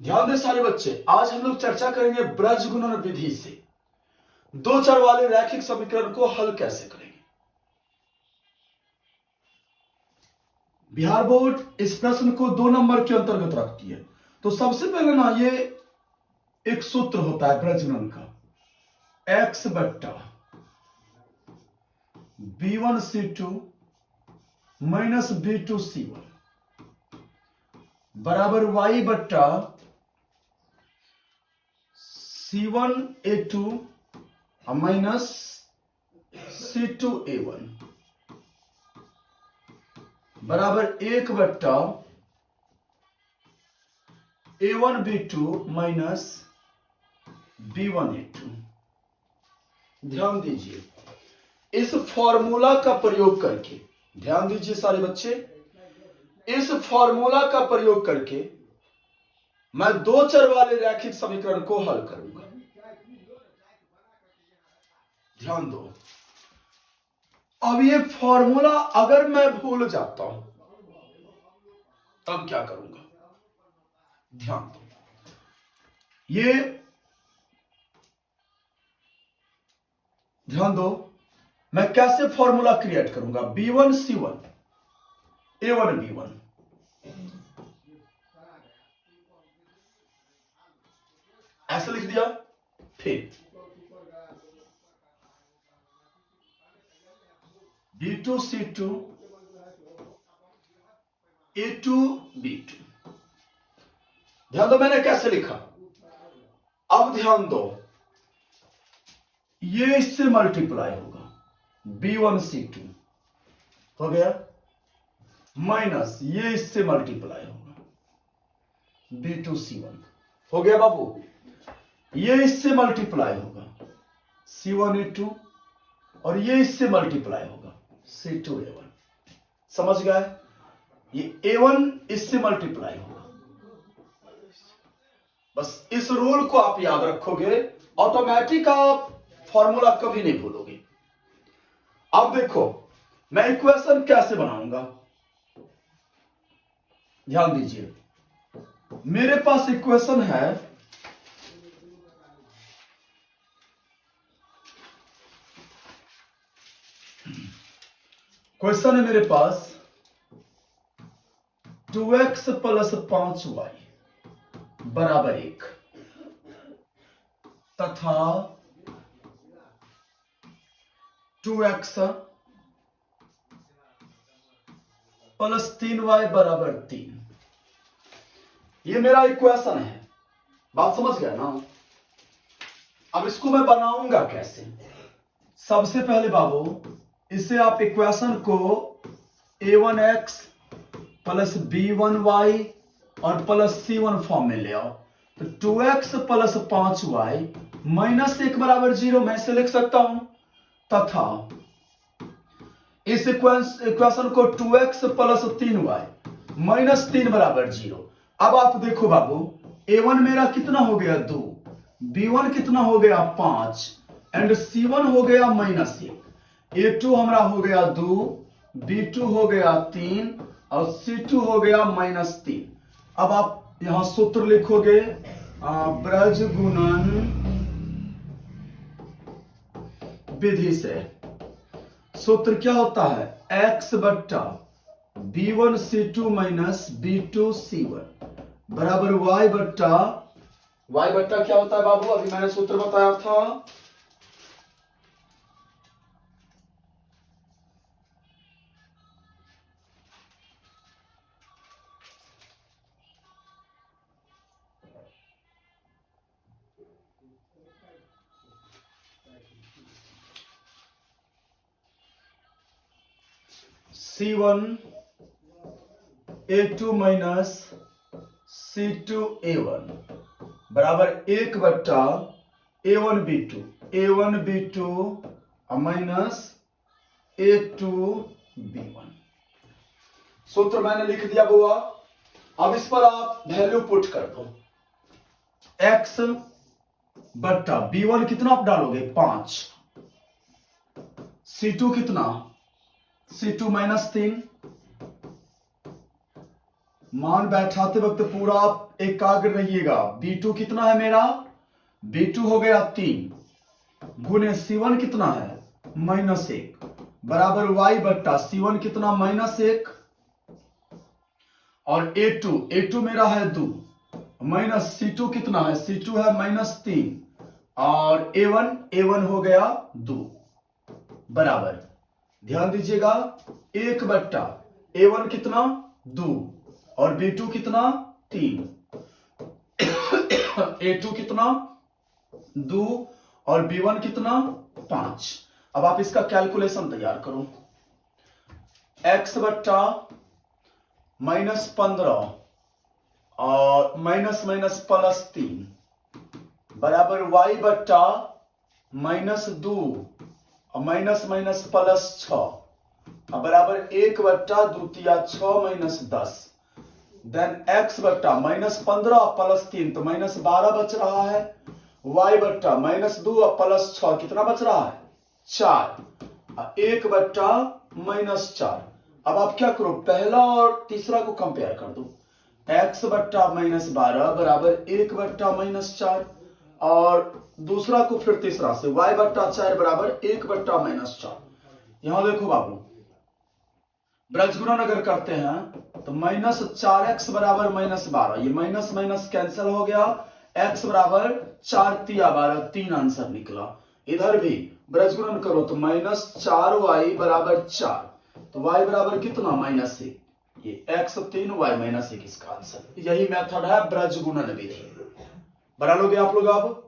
ध्यान दें सारे बच्चे, आज हम लोग चर्चा करेंगे ब्रज गुणन विधि से दो चर वाले रैखिक समीकरण को हल कैसे करेंगे। बिहार बोर्ड इस प्रश्न को 2 नंबर के अंतर्गत रखती है। तो सबसे पहले ना ये एक सूत्र होता है ब्रज गुणन का, x बट्टा b1c2 माइनस b2c1 बराबर y बट्टा c1a2 माइनस c2a1 बराबर 1 बट्टा a1b2 माइनस b1a2। ध्यान दीजिए, इस फॉर्मूला का प्रयोग करके, ध्यान दीजिए सारे बच्चे, इस फॉर्मूला का प्रयोग करके मैं दो चर वाले रैखिक समीकरण को हल करूंगा। ध्यान दो, अब ये फॉर्मूला अगर मैं भूल जाता हूं तब क्या करूंगा। ध्यान दो, ये ध्यान दो, मैं कैसे फॉर्मूला क्रिएट करूंगा। b1c1 a1b1 ऐसे लिख दिया, फिर b2c2 a2b2। ध्यान दो मैंने कैसे लिखा। अब ध्यान दो, ये इससे मल्टीप्लाई होगा, b1c2 हो गया, माइनस ये इससे मल्टीप्लाई होगा, b2c1 हो गया बाबू, ये इससे मल्टीप्लाई होगा c1a2 और ये इससे मल्टीप्लाई होगा c2a1। समझ गए, ये a1 इससे मल्टीप्लाई होगा। बस इस रूल को आप याद रखोगे, ऑटोमेटिक आप फॉर्मूला कभी नहीं भूलोगे। अब देखो मैं इक्वेशन कैसे बनाऊंगा। ध्यान दीजिए, मेरे पास इक्वेशन है क्वेश्चन है मेरे पास 2x प्लस 5y बराबर 1 तथा 2x प्लस 3y बराबर 3। ये मेरा इक्वेशन है, बात समझ गया ना। अब इसको मैं बनाऊंगा कैसे। सबसे पहले बाबू, इसे आप इक्वेशन को a1x प्लस b1y और प्लस c1 फॉर्म में ले आओ। तो 2x प्लस 5y माइनस 1 बराबर 0 मैं इसे लिख सकता हूं, तथा इस इक्वेशन को 2x प्लस 3y माइनस 3 बराबर 0। अब आप देखो बाबू, a1 मेरा कितना हो गया 2, b1 कितना हो गया 5 एंड c1 हो गया माइनस 1। a2 हमारा हो गया 2, b2 हो गया 3 और c2 हो गया माइनस 3। अब आप यहां सूत्र लिखोगे ब्रज गुणन विधि से। सूत्र क्या होता है, x बट्टा b1c2 माइनस b2c1 बराबर y बट्टा क्या होता है बाबू, अभी मैंने सूत्र बताया था, c1 a2 माइनस c2a1 बराबर 1 बट्टा a1b2 माइनस a2b1। सूत्र मैंने लिख दिया बुआ। अब इस पर आप वैल्यू पुट कर दो। x बट्टा b1 कितना आप डालोगे 5, c2 कितना c2 माइनस 3 मान बैठाते वक्त पूरा एकाग्र रहिएगा। B2 कितना है मेरा? B2 हो गया 3 गुने C1 कितना है? -1 बराबर y बट्टा C1 कितना? -1 और A2 मेरा है 2 माइनस C2 कितना है? C2 है -3 और A1 हो गया 2 बराबर, ध्यान दीजिएगा, 1 बट्टा A1 कितना? 2 और B2 कितना? 3 A2 कितना? 2 और B1 कितना? 5। अब आप इसका कैलकुलेशन तैयार करो। x बट्टा -15 और माइनस माइनस +3 बराबर y बट्टा -2 और माइनस माइनस +6 बराबर 1 बट्टा 2 तिया 6 - 10 देन x बट्टा -15 +3 तो -12 बच रहा है, y बट्टा -2 और +6 कितना बच रहा है? 4 1 बट्टा -4। अब आप क्या करो, पहला और तीसरा को कंपेयर कर दो। x बट्टा -12 बराबर 1 बट्टा -4 और दूसरा को फिर तीसरा से y बट्टा 4 बराबर 1 बट्टा -4। यहां देखो बाबू, ब्रजगुणन अगर करते हैं तो -4x बराबर -12, ये माइनस माइनस कैंसिल हो गया, x बराबर 4 तिया 12, 3 आंसर निकला। इधर भी ब्रजगुणन करो तो -4y बराबर 4, तो y बराबर कितना? -1, ये x 3 y -1 इसका आंसर। यही मेथड है ब्रजगुणन विधि। बना लोगे आप लोग अब?